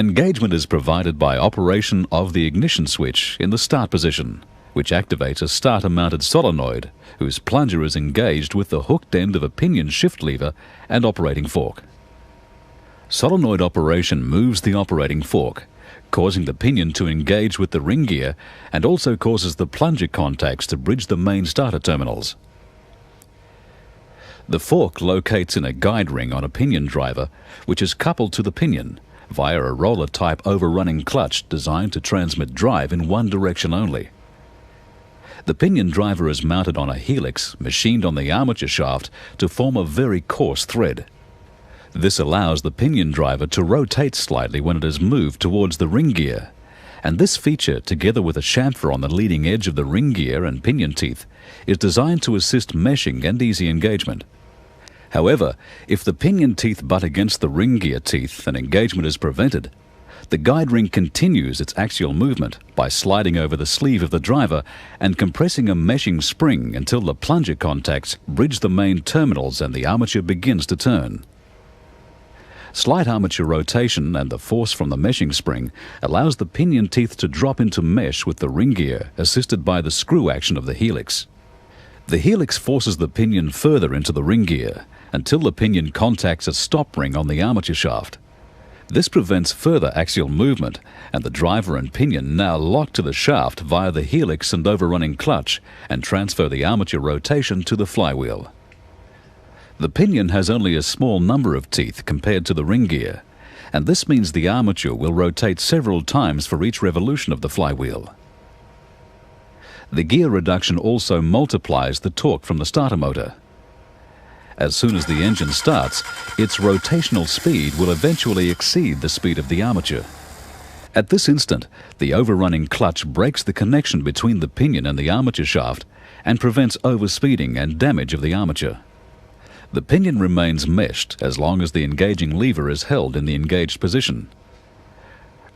Engagement is provided by operation of the ignition switch in the start position, which activates a starter-mounted solenoid whose plunger is engaged with the hooked end of a pinion shift lever and operating fork. Solenoid operation moves the operating fork, causing the pinion to engage with the ring gear, and also causes the plunger contacts to bridge the main starter terminals. The fork locates in a guide ring on a pinion driver, which is coupled to the pinion via a roller-type overrunning clutch designed to transmit drive in one direction only. The pinion driver is mounted on a helix machined on the armature shaft to form a very coarse thread. This allows the pinion driver to rotate slightly when it is moved towards the ring gear, and this feature, together with a chamfer on the leading edge of the ring gear and pinion teeth, is designed to assist meshing and easy engagement. However, if the pinion teeth butt against the ring gear teeth and engagement is prevented, the guide ring continues its axial movement by sliding over the sleeve of the driver and compressing a meshing spring until the plunger contacts bridge the main terminals and the armature begins to turn. Slight armature rotation and the force from the meshing spring allows the pinion teeth to drop into mesh with the ring gear, assisted by the screw action of the helix. The helix forces the pinion further into the ring gear until the pinion contacts a stop ring on the armature shaft. This prevents further axial movement, and the driver and pinion now lock to the shaft via the helix and overrunning clutch and transfer the armature rotation to the flywheel. The pinion has only a small number of teeth compared to the ring gear, and this means the armature will rotate several times for each revolution of the flywheel. The gear reduction also multiplies the torque from the starter motor. As soon as the engine starts, its rotational speed will eventually exceed the speed of the armature. At this instant, the overrunning clutch breaks the connection between the pinion and the armature shaft and prevents overspeeding and damage of the armature. The pinion remains meshed as long as the engaging lever is held in the engaged position.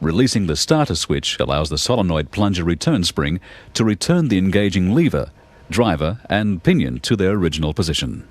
Releasing the starter switch allows the solenoid plunger return spring to return the engaging lever, driver and pinion to their original position.